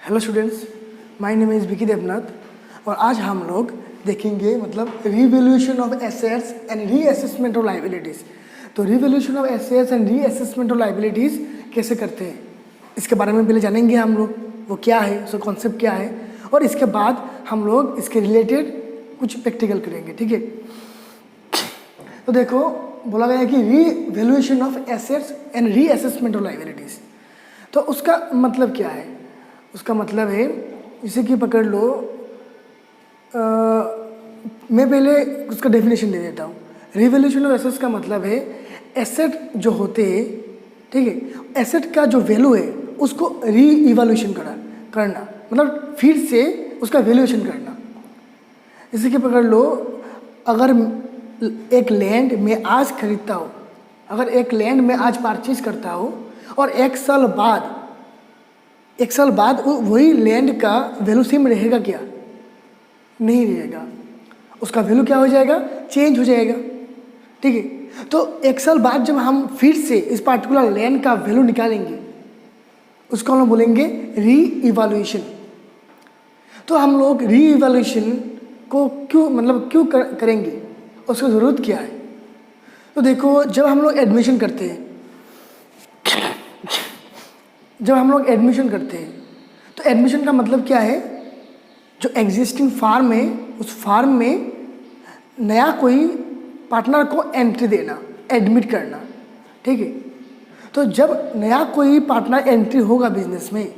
Hello students, my name is Vicky Devnath और आज हम लोग देखेंगे revaluation of assets and reassessment of liabilities. तो revaluation of assets and reassessment of liabilities कैसे करते हैं इसके बारे में पहले जानेंगे हम लोग, वो क्या है, उसका कॉन्सेप्ट क्या है, और इसके बाद हम लोग इसके रिलेटेड कुछ प्रैक्टिकल करेंगे। ठीक है, तो देखो बोला गया है कि revaluation of assets and reassessment of liabilities. तो उसका मतलब क्या है? उसका मतलब है, इसे कि पकड़ लो, मैं पहले उसका डेफिनेशन दे देता हूँ। रिवैल्यूएशन ऑफ एसेट्स का मतलब है एसेट जो होते हैं, ठीक है, एसेट का जो वैल्यू है उसको री इवैल्यूएशन करना मतलब फिर से उसका वैल्यूएशन करना। जैसे कि पकड़ लो, अगर एक लैंड मैं आज खरीदता हूँ, अगर एक लैंड मैं आज परचेज करता हूँ और एक साल बाद वही लैंड का वैल्यू सेम रहेगा क्या? नहीं रहेगा, उसका वैल्यू क्या हो जाएगा? चेंज हो जाएगा। ठीक है, तो एक साल बाद जब हम फिर से इस पार्टिकुलर लैंड का वैल्यू निकालेंगे उसको हम बोलेंगे री इवैल्यूएशन। तो हम लोग री इवैल्यूएशन को क्यों करेंगे, उसकी ज़रूरत क्या है? तो देखो, जब हम लोग एडमिशन करते हैं तो एडमिशन का मतलब क्या है? जो एग्जिस्टिंग फार्म है उस फार्म में नया कोई पार्टनर को एंट्री देना, एडमिट करना। ठीक है, तो जब नया कोई पार्टनर एंट्री होगा बिजनेस में,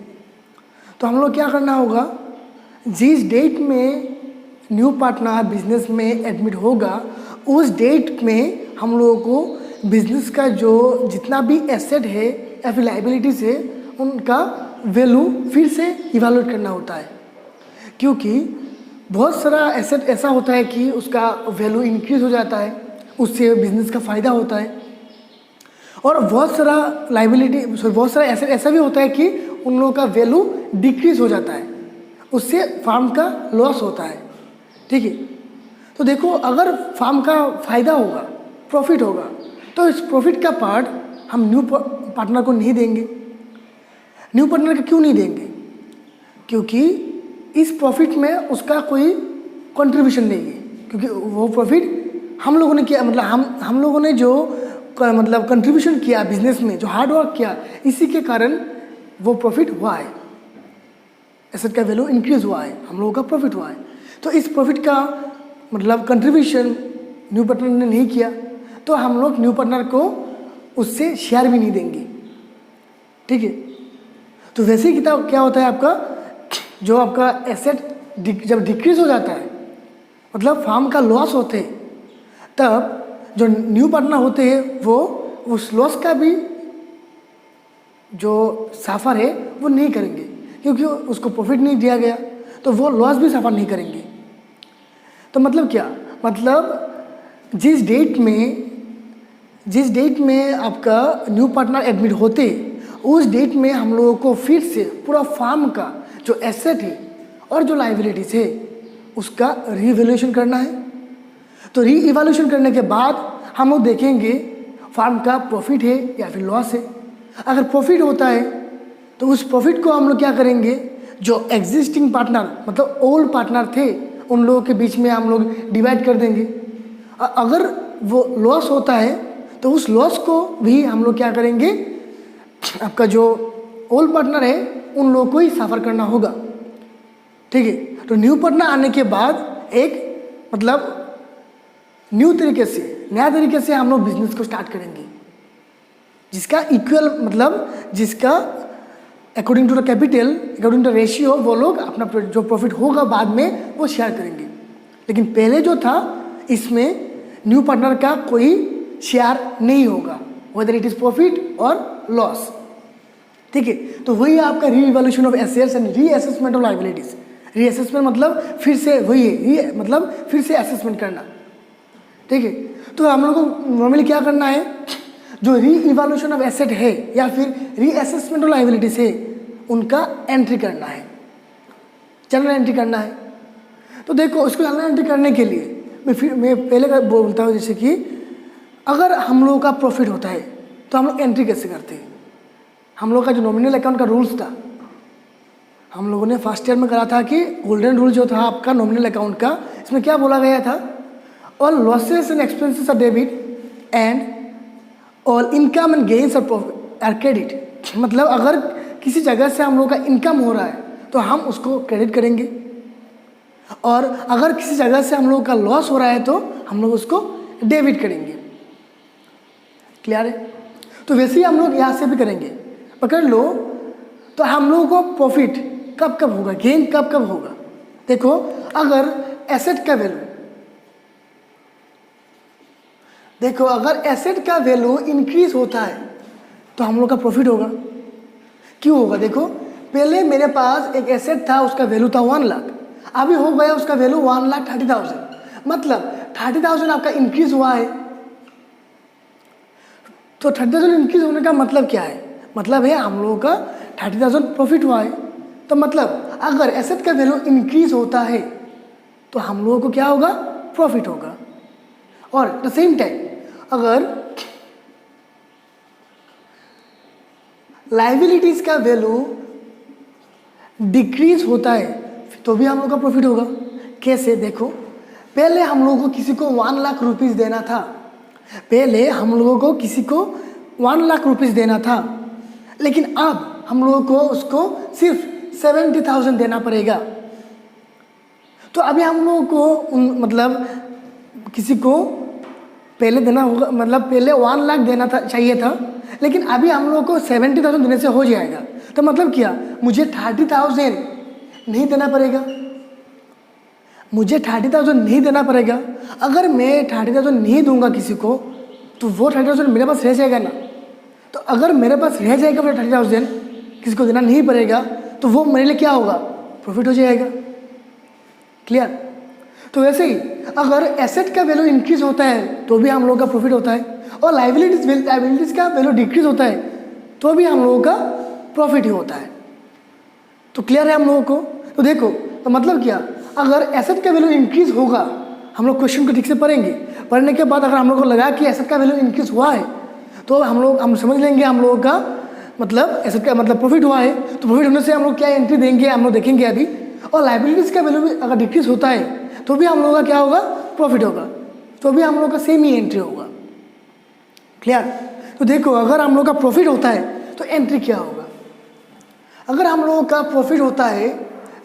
तो हम लोग क्या करना होगा? जिस डेट में न्यू पार्टनर बिजनेस में एडमिट होगा उस डेट में हम लोगों को बिजनेस का जो जितना भी एसेट है या फिर लायबिलिटीज़ है उनका वैल्यू फिर से इवैल्यूएट करना होता है। क्योंकि बहुत सारा एसेट ऐसा होता है कि उसका वैल्यू इंक्रीज हो जाता है, उससे बिजनेस का फ़ायदा होता है, और बहुत सारा एसेट ऐसा भी होता है कि उन लोगों का वैल्यू डिक्रीज हो जाता है, उससे फार्म का लॉस होता है। ठीक है, तो देखो, अगर फार्म का फ़ायदा होगा, प्रॉफिट होगा, तो इस प्रॉफिट का पार्ट हम न्यू पार्टनर को नहीं देंगे। न्यू पार्टनर को क्यों नहीं देंगे? क्योंकि इस प्रॉफिट में उसका कोई कंट्रीब्यूशन नहीं है, क्योंकि वो प्रॉफिट हम लोगों ने किया, मतलब हम लोगों ने जो कंट्रीब्यूशन किया बिजनेस में, जो हार्ड वर्क किया, इसी के कारण वो प्रॉफिट हुआ है, एसेट का वैल्यू इंक्रीज हुआ है, हम लोगों का प्रॉफिट हुआ है। तो इस प्रॉफिट का कंट्रीब्यूशन न्यू पार्टनर ने नहीं किया, तो हम लोग न्यू पार्टनर को उससे शेयर भी नहीं देंगे। ठीक है, तो वैसे ही क्या होता है, आपका जो आपका एसेट जब डिक्रीज हो जाता है, मतलब फार्म का लॉस होते हैं, तब जो न्यू पार्टनर होते हैं वो उस लॉस का भी जो सफ़र है वो नहीं करेंगे, क्योंकि उसको प्रॉफिट नहीं दिया गया, तो वो लॉस भी सफ़र नहीं करेंगे। तो मतलब क्या? मतलब जिस डेट में आपका न्यू पार्टनर एडमिट होते, उस डेट में हम लोगों को फिर से पूरा फार्म का जो एसेट है और जो लायबिलिटीज़ है उसका रीवैल्यूएशन करना है। तो री इवैल्यूएशन करने के बाद हम लोग देखेंगे फार्म का प्रॉफिट है या फिर लॉस है। अगर प्रॉफिट होता है तो उस प्रॉफिट को हम लोग क्या करेंगे? जो एग्जिस्टिंग पार्टनर मतलब ओल्ड पार्टनर थे उन लोगों के बीच में हम लोग डिवाइड कर देंगे। अगर वो लॉस होता है तो उस लॉस को भी हम लोग क्या करेंगे? आपका जो ओल्ड पार्टनर है उन लोगों को ही सफ़र करना होगा। ठीक है, तो न्यू पार्टनर आने के बाद एक न्यू तरीके से, नया तरीके से हम लोग बिजनेस को स्टार्ट करेंगे, जिसका इक्वल जिसका according to the capital, according to ratio वो लोग अपना जो प्रॉफिट होगा बाद में वो शेयर करेंगे। लेकिन पहले जो था इसमें न्यू पार्टनर का कोई शेयर नहीं होगा, वेदर इट इज़ प्रॉफिट और लॉस। ठीक है, तो वही आपका री evaluation of assets and reassessment of liabilities. Reassessment मतलब फिर से वही है, फिर से असेसमेंट करना। ठीक है, तो हम लोग को नॉर्मली क्या करना है? जो री इवैल्यूएशन ऑफ एसेट है या फिर रीअसेसमेंट ऑफ लायबिलिटीज़ है उनका एंट्री करना है, जनरल एंट्री करना है। तो देखो, उसको जनरल एंट्री करने के लिए मैं पहले बोलता हूँ, जैसे कि अगर हम लोगों का प्रॉफिट होता है तो हम लोग एंट्री कैसे करते हैं? हम लोग का जो नॉमिनल अकाउंट का रूल्स था, हम लोगों ने फर्स्ट ईयर में करा था कि गोल्डन रूल जो था आपका नॉमिनल अकाउंट का, इसमें क्या बोला गया था, all losses and expenses are debit and all income and gains are credit. मतलब अगर किसी जगह से हम लोगों का इनकम हो रहा है तो हम उसको क्रेडिट करेंगे, और अगर किसी जगह से हम लोगों का लॉस हो रहा है तो हम लोग उसको डेबिट करेंगे। क्लियर है? तो वैसे ही हम लोग यहाँ से भी करेंगे। पकड़ लो, तो हम लोगों को प्रॉफिट कब कब होगा, गेन कब कब होगा। देखो, अगर एसेट का वैल्यू, देखो अगर एसेट का वैल्यू इंक्रीज होता है तो हम लोग का प्रॉफिट होगा। क्यों होगा? देखो, पहले मेरे पास एक एसेट था, उसका वैल्यू था 1 लाख, अभी हो गया उसका वैल्यू 1,30,000। मतलब 30,000 आपका इंक्रीज हुआ है। तो 30,000 इंक्रीज होने का मतलब क्या है? मतलब है हम लोगों का 30,000 प्रॉफिट हुआ है। तो मतलब अगर एसेट का वैल्यू इंक्रीज होता है तो हम लोगों को क्या होगा? प्रॉफिट होगा। और एट द सेम टाइम अगर लाइबिलिटीज का वैल्यू डिक्रीज होता है तो भी हम लोग का प्रॉफिट होगा। कैसे? देखो, पहले हम लोगों को किसी को 1 लाख रुपीस देना था, पहले हम लोगों को किसी को 1 लाख रुपीस देना था, लेकिन अब हम लोगों को उसको सिर्फ 70,000 देना पड़ेगा। तो अभी हम लोगों को मतलब किसी को पहले देना होगा, मतलब पहले 1 लाख देना था, चाहिए था, लेकिन अभी हम लोगों को 70,000 देने से हो जाएगा। तो मतलब क्या, मुझे 30,000 नहीं देना पड़ेगा, मुझे 30,000 नहीं देना पड़ेगा। अगर मैं 30,000 नहीं दूंगा किसी को तो वो 30,000 मेरे पास रह जाएगा ना। तो अगर मेरे पास रह जाएगा वो 30,000, किसी को देना नहीं पड़ेगा, तो वो मेरे लिए क्या होगा? प्रॉफिट हो जाएगा। क्लियर? तो वैसे ही अगर एसेट का वैल्यू इंक्रीज होता है तो भी हम लोगों का प्रॉफिट होता है, और लाइबिलिटीज का वैल्यू डिक्रीज होता है तो भी हम लोगों का प्रॉफिट ही होता है। तो क्लियर है हम लोगों को? तो देखो, तो मतलब क्या, अगर एसेट का वैल्यू इंक्रीज होगा, हम लोग क्वेश्चन को ठीक से पढ़ेंगे, पढ़ने के बाद अगर हम लोग को लगा कि एसेट का वैल्यू इंक्रीज हुआ है तो हम समझ लेंगे हम लोगों का मतलब एसेट का मतलब प्रॉफिट हुआ है। तो प्रॉफिट होने से हम लोग क्या एंट्री देंगे, हम लोग देखेंगे अभी। और लाइबिलिटीज का वैल्यू भी अगर डिक्रीज होता है तो भी हम लोगों का क्या होगा? प्रॉफिट होगा। तो भी हम लोग का सेम ही एंट्री होगा। क्लियर? तो देखो, अगर हम लोग का प्रॉफिट होता है तो एंट्री क्या होगा? अगर हम लोगों का प्रॉफिट होता है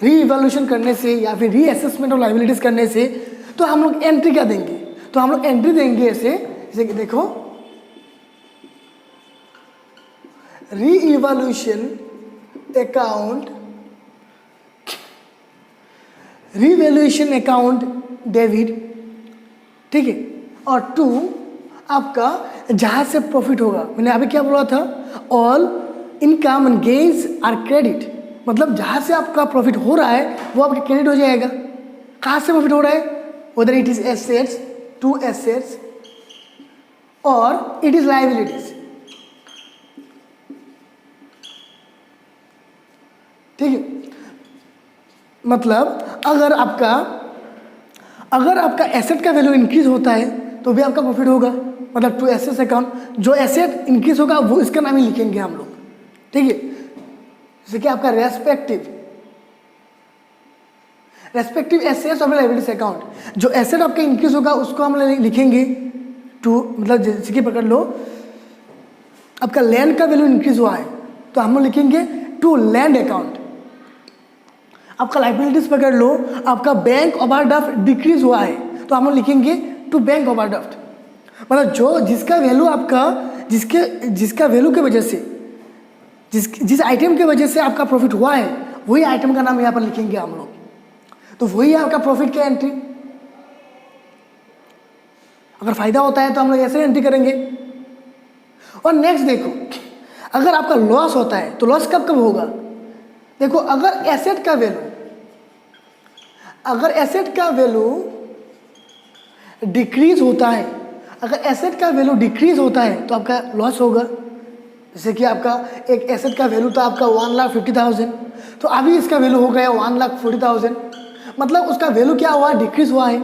रीइवैल्यूएशन करने से या फिर रीअसेसमेंट ऑफ लाइबिलिटीज करने से, तो हम लोग एंट्री क्या देंगे? तो हम लोग एंट्री देंगे ऐसे, जैसे कि देखो, रीइवैल्यूएशन अकाउंट, रीवैल्यूएशन अकाउंट डेबिट, ठीक है। और 2 आपका जहाँ से प्रॉफिट होगा, मैंने अभी क्या बोला था, all income and gains are credit. मतलब जहाँ से आपका प्रॉफिट हो रहा है वो आपका क्रेडिट हो जाएगा। कहाँ से प्रॉफिट हो रहा है? Whether it is assets, to assets, और इट इज लाइबिलिटीज। ठीक है? मतलब अगर आपका एसेट का वैल्यू इंक्रीज होता है तो भी आपका प्रॉफिट होगा। मतलब टू एसेट्स अकाउंट, जो एसेट इंक्रीज होगा वो इसका नाम ही लिखेंगे हम लोग। ठीक है? जैसे कि आपका रेस्पेक्टिव एसेट्स और लायबिलिटीज अकाउंट, जो एसेट आपका इंक्रीज होगा उसको हम लिखेंगे टू, मतलब जैसे कि पकड़ लो आपका लैंड का वैल्यू इंक्रीज हुआ है तो हम लोग लिखेंगे टू लैंड अकाउंट। आपका लाइबिलिटीज पकड़ लो, आपका बैंक ओवरड्राफ्ट डिक्रीज हुआ है तो हम लोग लिखेंगे टू बैंक ओवरड्राफ्ट। मतलब जो जिसका वैल्यू आपका जिसका वैल्यू की वजह से जिस आइटम की वजह से आपका प्रॉफिट हुआ है वही आइटम का नाम यहाँ पर लिखेंगे हम लोग। तो वही है आपका प्रॉफिट की एंट्री। अगर फायदा होता है तो हम लोग ऐसे एंट्री करेंगे। और नेक्स्ट देखो, अगर आपका लॉस होता है तो लॉस कब कब होगा? देखो, अगर एसेट का वैल्यू डिक्रीज होता है, अगर एसेट का वैल्यू डिक्रीज होता है तो आपका लॉस होगा। जैसे कि आपका एक एसेट का वैल्यू था आपका 1,50,000, तो अभी इसका वैल्यू हो गया 1,40,000। मतलब उसका वैल्यू क्या हुआ? डिक्रीज हुआ है।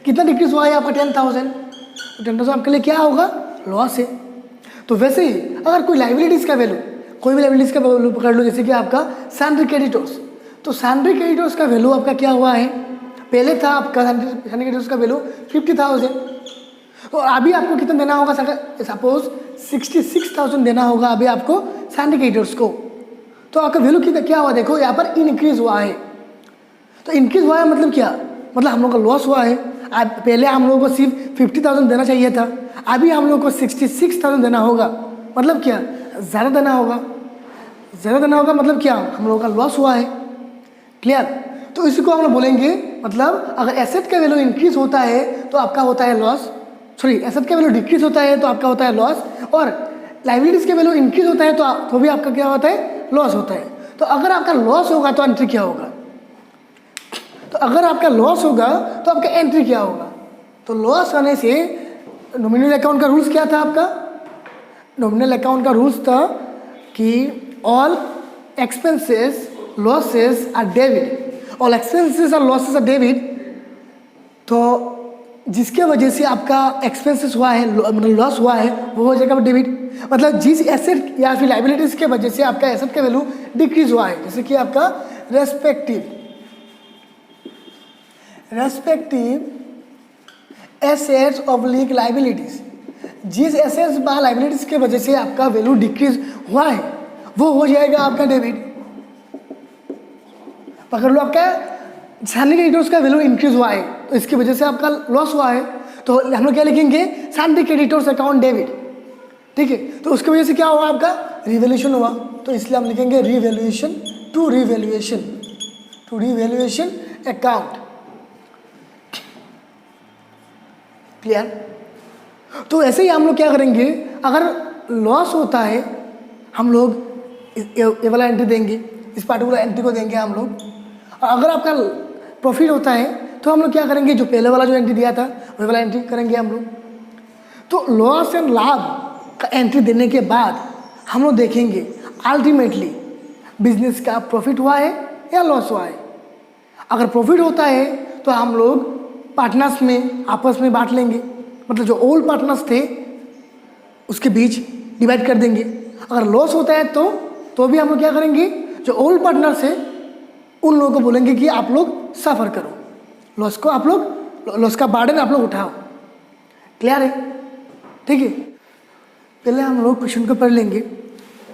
कितना डिक्रीज हुआ है आपका? 10,000। तो 10,000 आपके लिए क्या होगा? लॉस है। तो वैसे ही अगर कोई लाइबिलिटीज का वैल्यू कोई भी लाइबिलिटीज़ का वैल्यू पकड़ लो, जैसे कि आपका सैलरी क्रेडिटर्स, तो सैलरी क्रेडिटर्स का वैल्यू आपका क्या हुआ है, पहले था आपका सैलरी क्रेडिटर्स का वैल्यू 50,000, तो अभी आपको कितना देना होगा, सपोज 66,000 देना होगा अभी आपको सैलरी क्रेडिटर्स को, तो आपका वैल्यू कितना क्या हुआ, देखो यहाँ पर इंक्रीज हुआ है। तो इंक्रीज हुआ है मतलब क्या, मतलब हम लोग का लॉस हुआ है। पहले हम लोगों को सिर्फ 50,000 देना चाहिए था, अभी हम लोग को 66,000 देना होगा, मतलब क्या, ज़्यादा देना होगा। ज़्यादा देना होगा मतलब क्या, हम लोगों का लॉस हुआ है। क्लियर। तो इसी को हम लोग बोलेंगे, मतलब अगर एसेट का वैल्यू इंक्रीज होता है तो आपका होता है लॉस, सॉरी एसेट का वैल्यू डिक्रीज होता है तो आपका होता है लॉस, और लाइबिलिटीज़ के वैल्यू इंक्रीज होता है तो भी आपका क्या होता है, लॉस होता है। तो अगर आपका लॉस होगा तो एंट्री क्या होगा, तो अगर आपका लॉस होगा तो आपका एंट्री क्या होगा। तो लॉस आने से नॉमिनल अकाउंट का रूल्स क्या था आपका, नॉमिनल अकाउंट का रूल्स था कि all expenses losses are debit, all expenses और लॉसेस आर डेबिट। तो जिसके वजह से आपका एक्सपेंसेस हुआ है, मतलब लॉस हुआ है, वो हो जाएगा डेबिट। मतलब जिस एसेट या फिर लाइबिलिटीज़ के वजह से आपका एसेट का वैल्यू डिक्रीज हुआ है, जैसे कि आपका respective assets of link liabilities, जिस एसेट्स बा लाइबिलिटीज़ के वजह से आपका वैल्यू डिक्रीज हुआ है वो हो जाएगा आपका डेबिट। पकड़ लो, आपका सैलरी क्रेडिटर्स का वैल्यू इंक्रीज हुआ है तो इसकी वजह से आपका लॉस हुआ है, तो हम लोग क्या लिखेंगे, सैलरी क्रेडिटर्स अकाउंट डेबिट। ठीक है, तो उसकी वजह से क्या हुआ, आपका रिवैल्यूएशन हुआ, तो इसलिए हम लिखेंगे revaluation to revaluation account. Clear. तो ऐसे ही हम लोग क्या करेंगे, अगर लॉस होता है हम लोग ये वाला एंट्री देंगे, इस पार्टिकुलर एंट्री को देंगे हम लोग, और अगर आपका प्रॉफिट होता है तो हम लोग क्या करेंगे, जो पहले वाला जो एंट्री दिया था वही वाला एंट्री करेंगे हम लोग। तो लॉस एंड लाभ का एंट्री देने के बाद हम लोग देखेंगे अल्टीमेटली बिजनेस का प्रॉफिट हुआ है या लॉस हुआ है। अगर प्रॉफिट होता है तो हम लोग पार्टनर्स में आपस में बांट लेंगे, मतलब जो ओल्ड पार्टनर्स थे उसके बीच डिवाइड कर देंगे। अगर लॉस होता है तो भी हम लोग क्या करेंगे, जो ओल्ड पार्टनर्स है उन लोगों को बोलेंगे कि आप लोग सफ़र करो, लॉस को आप लोग, लॉस का बर्डन आप लोग उठाओ। क्लियर है। ठीक है, पहले हम लोग क्वेश्चन को पढ़ लेंगे।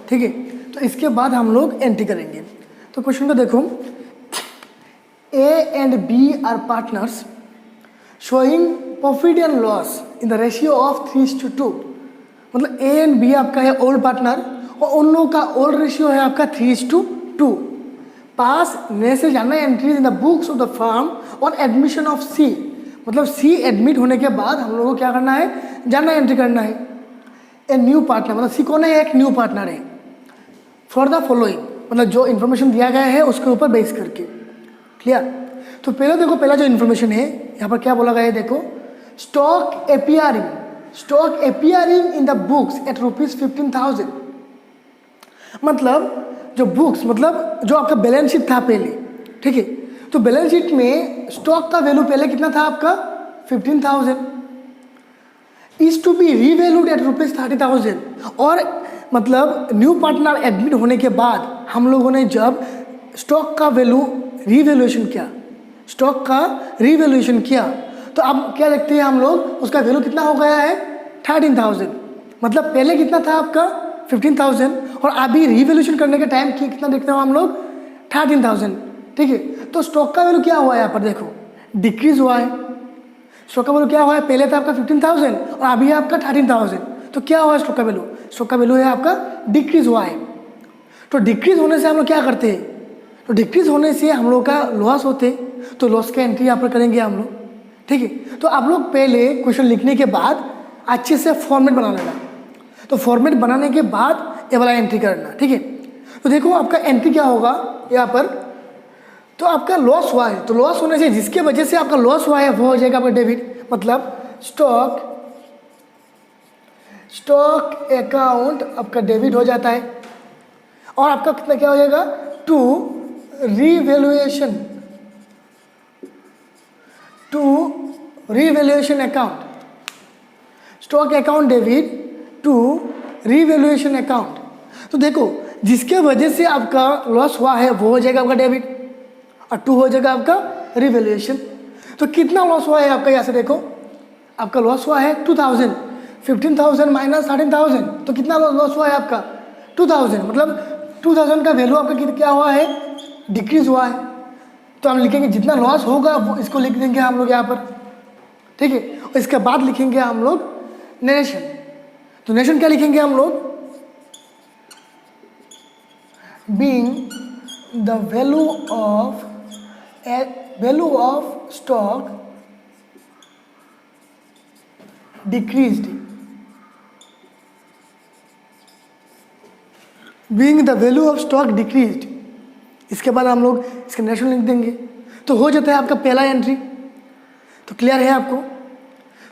ठीक है, तो इसके बाद हम लोग एंट्री करेंगे। तो क्वेश्चन को देखो, A and B are partners showing profit and loss in the ratio of 3:2। मतलब ए एंड बी आपका है ओल्ड पार्टनर और उन लोगों का ओल्ड रेशियो है आपका 3:2। Pass necessary journal entries in the books of the firm on admission of C, मतलब सी एडमिट होने के बाद हम लोगों को क्या करना है, जानना एंट्री करना है। ए न्यू पार्टनर, मतलब सी कौन है, एक न्यू पार्टनर है। फॉर द फॉलोइंग, मतलब जो इन्फॉर्मेशन दिया गया है उसके ऊपर बेस करके। क्लियर। तो पहले देखो, पहला जो इन्फॉर्मेशन है यहाँ पर क्या बोला गया है, देखो stock appearing in the books at ₹15,000। मतलब जो बुक्स, मतलब जो आपका बैलेंस शीट था पहले, ठीक है, तो बैलेंस शीट में स्टॉक का वैल्यू पहले कितना था आपका 15,000, is to be revalued at ₹30,000। और मतलब न्यू पार्टनर एडमिट होने के बाद हम लोगों ने जब स्टॉक का वैल्यू रीवैल्यूएशन किया, स्टॉक का रीवैल्यूएशन किया, तो अब क्या देखते हैं हम लोग, उसका वैल्यू कितना हो गया है 13,000। मतलब पहले कितना था आपका 15,000 और अभी रीवैल्यूएशन करने के टाइम कितना देखते हो हम लोग 13,000। ठीक है, तो स्टॉक का वैल्यू क्या हुआ है यहाँ पर देखो, डिक्रीज हुआ है। स्टॉक का वैल्यू क्या हुआ है, पहले था आपका 15,000 और अभी है आपका 13,000। तो क्या हुआ है स्टॉक का वैल्यू, स्टॉक का वैल्यू है आपका डिक्रीज हुआ है। तो डिक्रीज होने से हम लोग क्या करते हैं, तो डिक्रीज होने से हम लोग का लॉस होते, तो लॉस का एंट्री यहाँ पर करेंगे हम लोग। ठीक है, तो आप लोग पहले क्वेश्चन लिखने के बाद अच्छे से फॉर्मेट बना लेना, तो फॉर्मेट बनाने के बाद ये वाला एंट्री करना। ठीक है, तो देखो आपका एंट्री क्या होगा यहाँ पर, तो आपका लॉस हुआ है, तो लॉस होने से जिसके वजह से आपका लॉस हुआ है वो हो जाएगा आपका डेबिट। मतलब स्टॉक अकाउंट आपका डेबिट हो जाता है और आपका कितना क्या हो जाएगा, to revaluation account, stock account debit to revaluation account. तो देखो जिसके वजह से आपका लॉस हुआ है वो हो जाएगा आपका डेबिट, और 2 हो जाएगा आपका रिवैल्यूएशन। तो कितना लॉस हुआ है आपका, यहाँ से देखो आपका लॉस हुआ है 2000, 15,000 माइनस 13,000, तो कितना लॉस हुआ है आपका 2000, मतलब 2000 का वैल्यू आपका क्या हुआ है, डिक्रीज हुआ है। तो हम लिखेंगे जितना लॉस होगा वो इसको लिख देंगे हम लोग यहाँ पर, ठीक है। और इसके बाद लिखेंगे हम लोग नरेशन। तो नरेशन क्या लिखेंगे हम लोग, being the value of stock decreased, being the value of stock decreased. इसके बाद हम लोग इसका नरेशन लिख देंगे। तो हो जाता है आपका पहला एंट्री। तो क्लियर है आपको।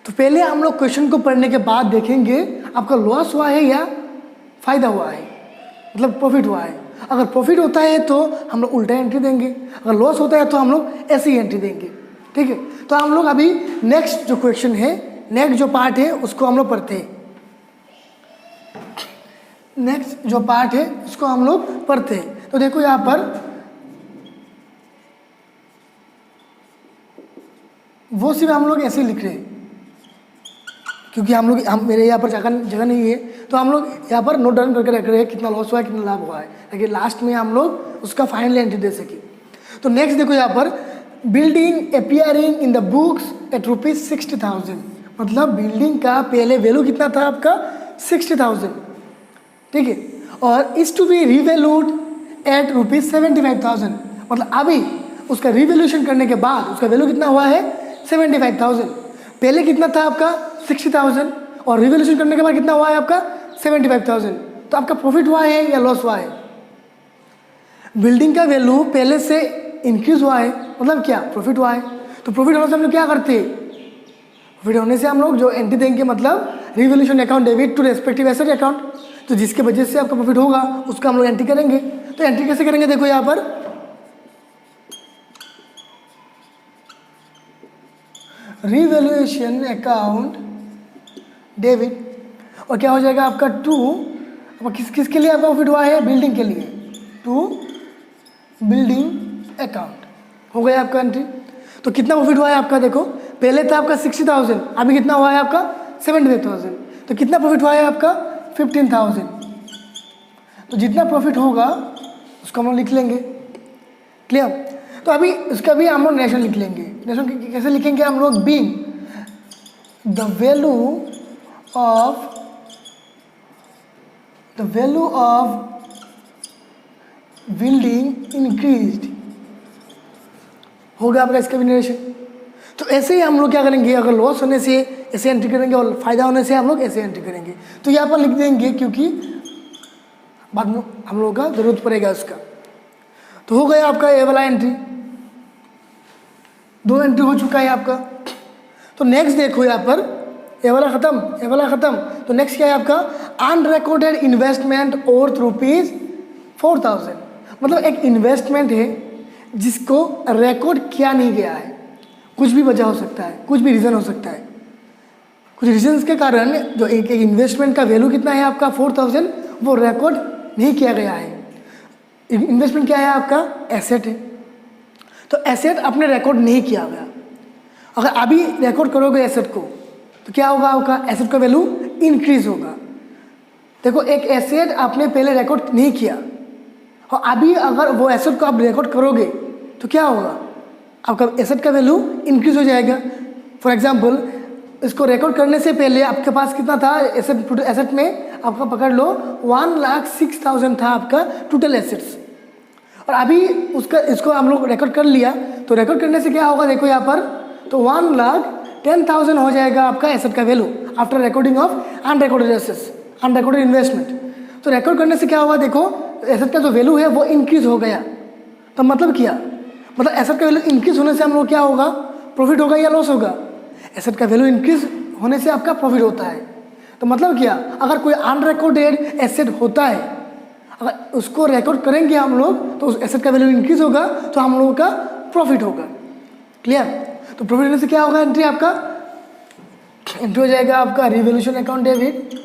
तो पहले हम लोग क्वेश्चन को पढ़ने के बाद देखेंगे आपका लॉस हुआ है या फ़ायदा हुआ है, मतलब प्रॉफिट हुआ है। अगर प्रॉफिट होता है तो हम लोग उल्टा एंट्री देंगे, अगर लॉस होता है तो हम लोग ऐसी एंट्री देंगे, ठीक है। तो हम लोग अभी नेक्स्ट जो क्वेश्चन है, नेक्स्ट जो पार्ट है उसको हम लोग पढ़ते हैं। नेक्स्ट जो पार्ट है उसको हम लोग पढ़ते हैं। तो देखो यहाँ पर वो सिर्फ हम लोग ऐसे ही लिख रहे हैं, क्योंकि हम मेरे यहाँ पर जगह नहीं है, तो हम लोग यहाँ पर नोट डाउन करके रख रहे हैं कितना लॉस हुआ है कितना लाभ हुआ है, ताकि लास्ट में हम लोग उसका फाइनल एंट्री दे सकें। तो नेक्स्ट देखो यहाँ पर building appearing in the books at ₹60,000, मतलब बिल्डिंग का पहले वैल्यू कितना था आपका 60,000, ठीक है, और is to be revalued at ₹75,000, मतलब अभी उसका रिवैल्यूएशन करने के बाद उसका वैल्यू कितना हुआ है 75,000। पहले कितना था आपका 60,000 और रिवैल्यूएशन करने के बाद कितना हुआ है आपका 75,000। तो आपका प्रॉफिट हुआ है या लॉस हुआ है। बिल्डिंग का वैल्यू पहले से इंक्रीज हुआ है, मतलब क्या प्रॉफिट हुआ है। तो प्रॉफिट होने से हम लोग क्या करते हैं, प्रॉफिट होने से हम लोग जो एंट्री देंगे मतलब revaluation account debit to respective asset account, तो जिसके वजह से आपका प्रॉफिट होगा उसका हम लोग एंट्री करेंगे। तो एंट्री कैसे करेंगे, देखो यहाँ पर रिवैल्यूएशन अकाउंट डेबिट, और क्या हो जाएगा आपका 2, किसके लिए आपका प्रॉफिट हुआ है, बिल्डिंग के लिए, टू बिल्डिंग अकाउंट हो गया आपका एंट्री। तो कितना प्रॉफिट हुआ है आपका, देखो पहले था आपका 60,000, अभी कितना हुआ है आपका 75,000, तो कितना प्रॉफिट हुआ है आपका 15,000। तो जितना प्रॉफिट होगा उसको हम लोग लिख लेंगे, क्लियर। तो अभी उसका भी हम लोग नरेशन लिख लेंगे। नरेशन कैसे लिखेंगे हम लोग, being the value of building increased, होगा आपका इसका भी नरेशन। तो ऐसे ही हम लोग क्या करेंगे, अगर लॉस होने से ऐसे एंट्री करेंगे और फायदा होने से हम लोग ऐसे एंट्री करेंगे। तो यहाँ पर लिख देंगे क्योंकि बाद में हम लोगों का जरूरत पड़ेगा उसका। तो हो गया आपका ये वाला एंट्री, 2 एंट्री हो चुका है आपका। तो नेक्स्ट देखो यहाँ पर ये वाला खत्म, ये वाला खत्म। तो नेक्स्ट क्या है आपका, अनरिकॉर्डेड इन्वेस्टमेंट और ₹4,000, मतलब एक इन्वेस्टमेंट है जिसको रिकॉर्ड किया नहीं गया है। कुछ भी वजह हो सकता है, कुछ भी रीज़न हो सकता है, कुछ रीजंस के कारण जो एक इन्वेस्टमेंट का वैल्यू कितना है आपका 4,000, वो रिकॉर्ड नहीं किया गया है। इन्वेस्टमेंट क्या है आपका, एसेट है। तो एसेट आपने रिकॉर्ड नहीं किया गया। अगर अभी रिकॉर्ड करोगे एसेट को तो क्या होगा, आपका एसेट का वैल्यू इंक्रीज होगा। देखो एक एसेट आपने पहले रिकॉर्ड नहीं किया और अभी अगर वो एसेट को आप रिकॉर्ड करोगे तो क्या होगा, आपका एसेट का वैल्यू इंक्रीज हो जाएगा। फॉर एग्जांपल इसको रिकॉर्ड करने से पहले आपके पास कितना था एसेट में, आपका पकड़ लो 1,06,000 था आपका टोटल एसेट्स, और अभी इसको हम लोग रिकॉर्ड कर लिया। तो रिकॉर्ड करने से क्या होगा, देखो यहाँ पर तो 1,10,000 हो जाएगा आपका एसेट का value after recording of unrecorded assets, unrecorded investment. तो रिकॉर्ड करने से क्या होगा, देखो एसेट का जो वैल्यू है वो इंक्रीज हो गया। तो मतलब क्या, मतलब एसेट का वैल्यू इंक्रीज होने से हम लोग क्या होगा, प्रॉफिट होगा या लॉस होगा। एसेट का वैल्यू इंक्रीज होने से आपका प्रॉफिट होता है। तो मतलब क्या, अगर कोई अनरिकॉर्डेड एसेट होता है, अगर उसको रिकॉर्ड करेंगे हम लोग तो उस एसेट का वैल्यू इंक्रीज होगा, तो हम लोगों का प्रॉफिट होगा। क्लियर। तो प्रॉफिट होने से क्या होगा, एंट्री आपका एंट्री हो जाएगा आपका revaluation account debit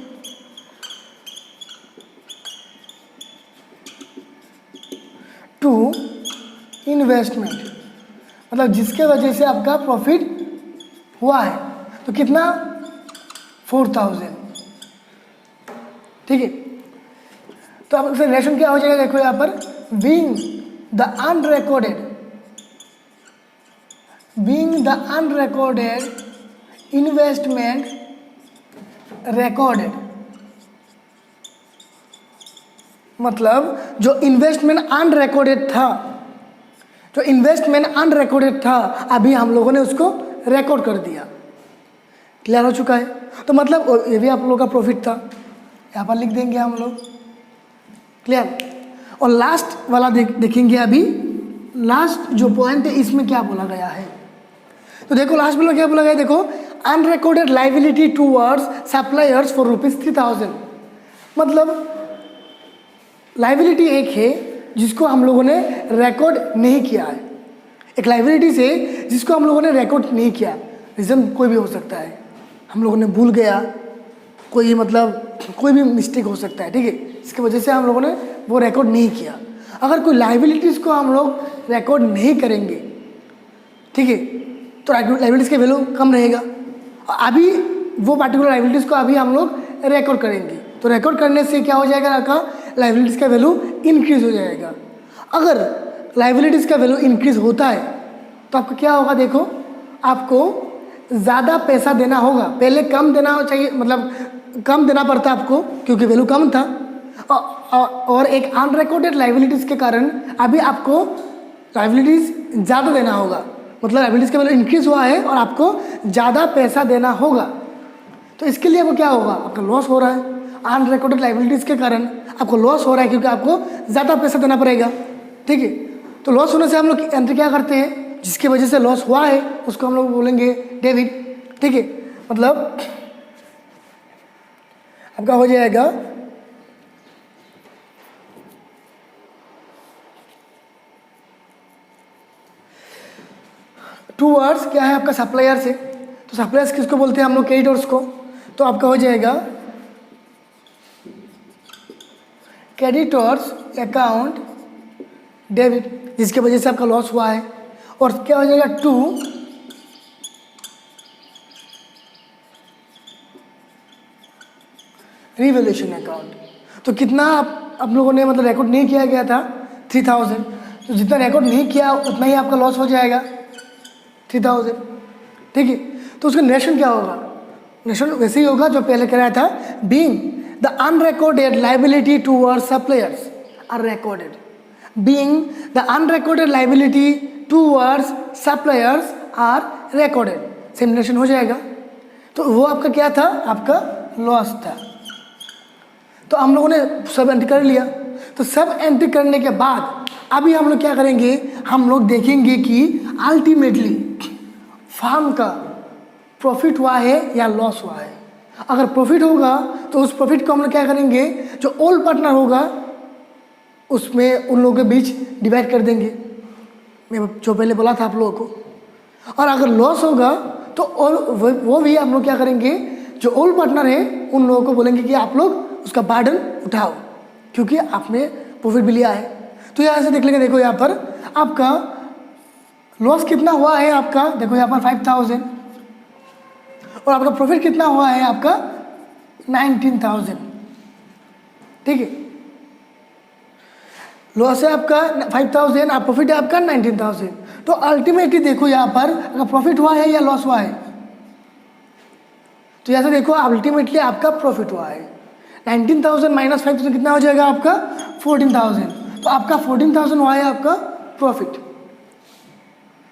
to investment, मतलब जिसके वजह से आपका प्रॉफिट हुआ है, तो कितना 4000, ठीक है। तो अब इसका रिलेशन क्या हो जाएगा, देखो यहाँ पर being the unrecorded investment recorded, मतलब जो इन्वेस्टमेंट अनरिकॉर्डेड था, अभी हम लोगों ने उसको रिकॉर्ड कर दिया। क्लियर हो चुका है। तो मतलब ये भी आप लोगों का प्रॉफिट था, यहाँ पर लिख देंगे हम लोग। क्लियर। और लास्ट वाला देखेंगे अभी, लास्ट जो पॉइंट है इसमें क्या बोला गया है। तो देखो लास्ट में क्या बोला गया, देखो unrecorded liability towards suppliers for ₹3000, मतलब लाइबिलिटी एक है जिसको हम लोगों ने रिकॉर्ड नहीं किया है, एक लाइबिलिटी से जिसको हम लोगों ने रिकॉर्ड नहीं किया। रीज़न कोई भी हो सकता है, हम लोगों ने भूल गया, कोई मतलब कोई भी मिस्टेक हो सकता है, ठीक है, इसकी वजह से हम लोगों ने वो रिकॉर्ड नहीं किया। अगर कोई लाइबिलिटीज़ को हम लोग रिकॉर्ड नहीं करेंगे, ठीक है, तो लाइबिलिटीज़ का वैल्यू कम रहेगा। अभी वो पार्टिकुलर लाइबिलिटीज़ को अभी हम लोग रिकॉर्ड करेंगे, तो रिकॉर्ड करने से क्या हो जाएगा, आपका लाइबिलिटीज़ का वैल्यू इंक्रीज़ हो जाएगा। अगर लाइबिलिटीज़ का वैल्यू इंक्रीज़ होता है तो आपको क्या होगा, देखो आपको ज़्यादा पैसा देना होगा, पहले कम देना चाहिए, मतलब कम देना पड़ता आपको क्योंकि वैल्यू कम था, और एक अनरिकॉर्डेड लाइबिलिटीज़ के कारण अभी आपको लाइबिलिटीज़ ज़्यादा देना होगा, मतलब लाइबिलिटीज़ का वैल्यू इंक्रीज़ हुआ है और आपको ज़्यादा पैसा देना होगा। तो इसके लिए आपको क्या होगा, आपका लॉस हो रहा है, अनरिकॉर्डेड लाइबिलिटीज़ के कारण आपको लॉस हो रहा है क्योंकि आपको ज़्यादा पैसा देना पड़ेगा, ठीक है। तो लॉस होने से हम लोग एंट्री क्या करते हैं, जिसकी वजह से लॉस हुआ है उसको हम लोग बोलेंगे डेबिट, ठीक है। मतलब आपका हो जाएगा टूवर्ड्स क्या है आपका सप्लायर से, तो सप्लायर्स किसको बोलते हैं हम लोग, क्रेडिटर्स को। तो आपका हो जाएगा क्रेडिटर्स अकाउंट डेबिट, जिसकी वजह से आपका लॉस हुआ है। और क्या हो जाएगा, टू रिवैल्यूएशन अकाउंट। तो कितना आप लोगों ने मतलब रिकॉर्ड नहीं किया गया था 3000, तो जितना रिकॉर्ड नहीं किया उतना ही आपका लॉस हो जाएगा 3000, ठीक है। तो उसका नेशन क्या होगा, नेशन वैसे ही होगा जो पहले कह रहा था, being the unrecorded liability towards suppliers are recorded, being the unrecorded liability towards suppliers are recorded, same nation हो जाएगा। तो वो आपका क्या था, आपका लॉस था। तो हम लोगों ने सब एंट्री कर लिया। तो सब एंट्री करने के बाद अभी हम लोग क्या करेंगे, हम लोग देखेंगे कि अल्टीमेटली फार्म का प्रॉफिट हुआ है या लॉस हुआ है। अगर प्रॉफिट होगा तो उस प्रॉफिट को हम लोग क्या करेंगे, जो ऑल पार्टनर होगा उसमें उन लोगों के बीच डिवाइड कर देंगे, मैं जो पहले बोला था आप लोगों को। और अगर लॉस होगा तो वो भी हम लोग क्या करेंगे, जो ऑल पार्टनर है उन लोगों को बोलेंगे कि आप लोग उसका बर्डन उठाओ क्योंकि आपने प्रॉफिट भी लिया है। तो यहाँ से देख लेंगे, देखो यहाँ पर आपका लॉस कितना हुआ है, आपका देखो यहाँ पर 5000, और आपका प्रॉफिट कितना हुआ है, आपका 19000, ठीक है। लॉस है आपका 5000 और प्रॉफिट है आपका 19000। तो अल्टीमेटली देखो यहाँ पर अगर प्रॉफिट हुआ है या लॉस हुआ है, तो यहाँ से देखो अल्टीमेटली आपका प्रॉफिट हुआ है। 19000 माइनस 5000 कितना हो जाएगा आपका 14000। तो आपका 14000 हुआ है आपका प्रॉफिट।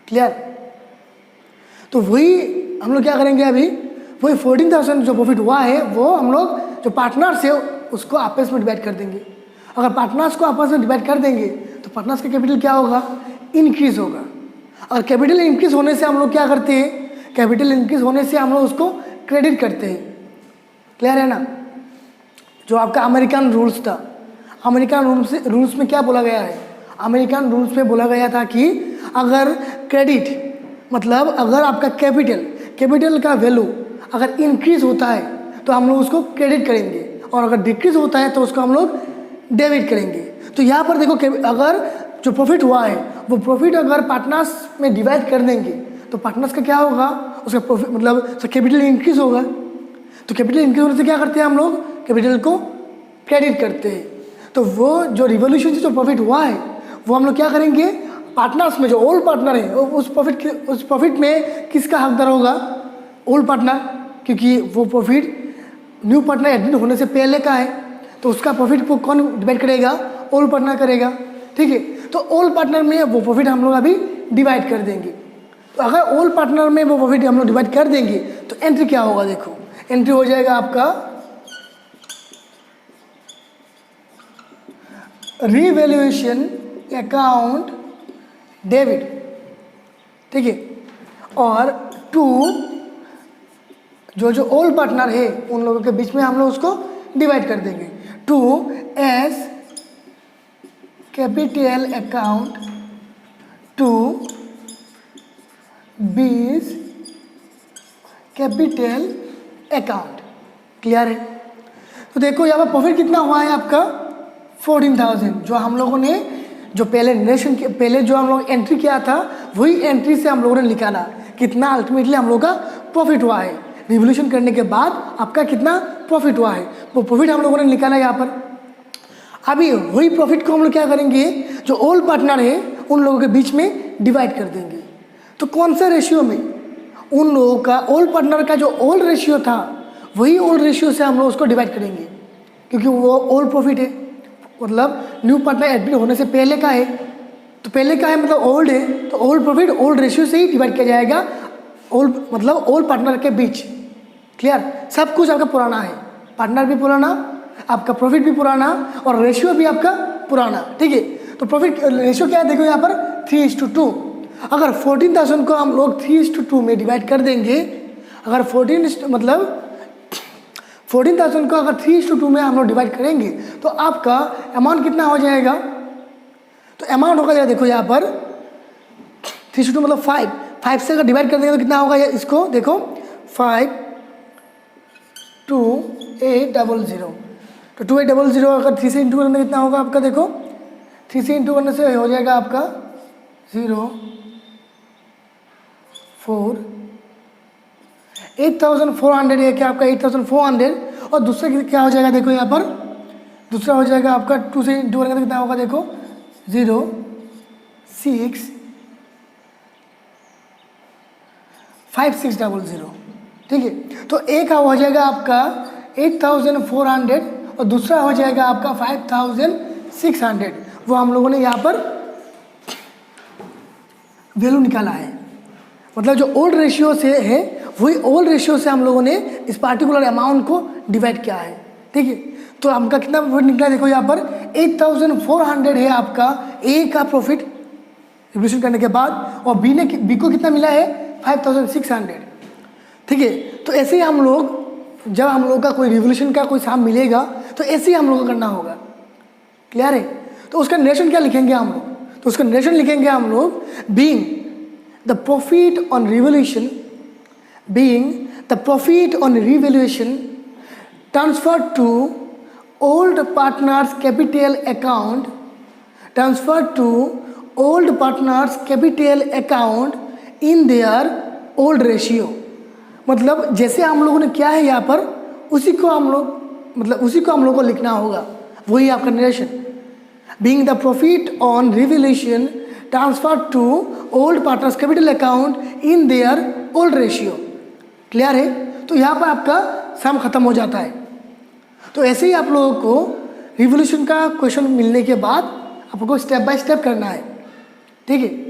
क्लियर। तो वही हम लोग क्या करेंगे, अभी वही 14000 जो प्रॉफिट हुआ है वो हम लोग जो पार्टनर्स है उसको आपस में डिवाइड कर देंगे। अगर पार्टनर्स को आपस में डिवाइड कर देंगे तो पार्टनर्स का कैपिटल क्या होगा, इंक्रीज होगा। और कैपिटल इंक्रीज होने से हम लोग क्या करते हैं, कैपिटल इंक्रीज होने से हम लोग उसको क्रेडिट करते हैं। क्लियर है ना। जो आपका अमेरिकन रूल्स था, अमेरिकन रूल्स में क्या बोला गया है, अमेरिकन रूल्स में बोला गया था कि अगर क्रेडिट मतलब अगर आपका कैपिटल का वैल्यू अगर इंक्रीज होता है तो हम लोग उसको क्रेडिट करेंगे, और अगर डिक्रीज होता है तो उसको हम लोग डेबिट करेंगे। तो यहाँ पर देखो अगर जो प्रॉफिट हुआ है वो प्रॉफिट अगर पार्टनर्स में डिवाइड कर देंगे तो पार्टनर्स का क्या होगा, उसका प्रॉफिट मतलब कैपिटल इंक्रीज होगा। तो कैपिटल इंक्रीज होने से क्या करते हैं हम लोग, कैपिटल को क्रेडिट करते हैं। तो वो जो रिवोल्यूशन से जो प्रॉफिट हुआ है वो हम लोग क्या करेंगे, पार्टनर्स में जो ओल्ड पार्टनर है उस प्रॉफिट में किसका हकदार होगा, ओल्ड पार्टनर, क्योंकि वो प्रॉफिट न्यू पार्टनर एडमिट होने से पहले का है। तो उसका प्रॉफिट को कौन डिवाइड करेगा, ओल्ड पार्टनर करेगा। ठीक है, तो ओल्ड पार्टनर में वो प्रॉफिट हम लोग अभी डिवाइड कर देंगे। तो अगर ओल्ड पार्टनर में वो प्रॉफिट हम लोग डिवाइड कर देंगे तो एंट्री क्या होगा, देखो एंट्री हो जाएगा आपका रिवैल्यूएशन अकाउंट डेबिट। ठीक है, और टू जो ओल्ड पार्टनर है उन लोगों के बीच में हम लोग उसको डिवाइड कर देंगे। To A's capital account to B's capital account. Clear है। तो देखो यहाँ पर प्रॉफिट कितना हुआ है आपका 14,000, जो हम लोगों ने जो पहले जो हम लोग एंट्री किया था वही एंट्री से हम लोगों ने निकाला कितना अल्टीमेटली हम लोग का प्रॉफिट हुआ है। रिवोल्यूशन करने के बाद आपका कितना प्रॉफिट हुआ है वो प्रॉफिट हम लोगों ने निकाला यहाँ पर। अभी वही प्रॉफिट को हम लोग क्या करेंगे, जो ओल्ड पार्टनर है उन लोगों के बीच में डिवाइड कर देंगे। तो कौन सा रेशियो में, उन लोगों का ओल्ड पार्टनर का जो ओल्ड रेशियो था वही ओल्ड रेशियो से हम लोग उसको डिवाइड करेंगे, क्योंकि वो ओल्ड प्रॉफिट है, मतलब न्यू पार्टनर एडमिट होने से पहले का है। तो पहले का है मतलब ओल्ड है, तो ओल्ड प्रॉफिट ओल्ड रेशियो से ही डिवाइड किया जाएगा, ओल्ड मतलब ओल्ड पार्टनर के बीच। क्लियर, सब कुछ आपका पुराना है, पार्टनर भी पुराना, आपका प्रॉफिट भी पुराना और रेशियो भी आपका पुराना। ठीक है, तो प्रॉफिट रेशियो क्या है, देखो यहाँ पर 3:2। अगर 14,000 को हम लोग 3:2 में डिवाइड कर देंगे, अगर 14,000 को अगर 3:2 में हम लोग डिवाइड करेंगे तो आपका अमाउंट कितना हो जाएगा, तो अमाउंट होगा, देखो यहाँ पर 3:2 मतलब 5 से अगर डिवाइड कर देंगे तो कितना होगा, इसको देखो 52800। तो 2800 अगर 3 से इंटू करने कितना होगा आपका, देखो 3 से इंटू करने से हो जाएगा आपका 8,400 है क्या आपका 8,400। और दूसरा क्या हो जाएगा, देखो यहाँ पर दूसरा हो जाएगा आपका 2 से इंटू करने कितना होगा, देखो 0,65600। ठीक है, तो एक हो जाएगा आपका 8,400 और दूसरा हो जाएगा आपका 5,600। वो हम लोगों ने यहाँ पर वैल्यू निकाला है, मतलब जो ओल्ड रेशियो से है वही ओल्ड रेशियो से हम लोगों ने इस पार्टिकुलर अमाउंट को डिवाइड किया है। ठीक है, तो आपका कितना प्रॉफिट निकला, देखो यहाँ पर 8,400 है आपका ए का प्रॉफिट रिवोल्यूशन करने के बाद, और बी को कितना मिला है 5,600। ठीक है, तो ऐसे ही हम लोग जब हम लोग का कोई रिवोल्यूशन का कोई साम मिलेगा तो ऐसे ही हम लोग को करना होगा। क्लियर है, तो उसका नरेशन क्या लिखेंगे हम लोग, तो उसका नरेशन लिखेंगे हम लोग being the profit on revolution, being the profit on revaluation transferred to old partners capital account, transferred to old partners capital account in their old ratio। मतलब जैसे हम लोगों ने किया है यहाँ पर उसी को हम लोग को लिखना होगा, वही आपका narration. being the profit on revaluation transferred to old partners capital account in their old ratio। Clear है, तो यहाँ पर आपका सम खत्म हो जाता है। तो ऐसे ही आप लोगों को रिवोल्यूशन का क्वेश्चन मिलने के बाद आपको स्टेप बाय स्टेप करना है। ठीक है।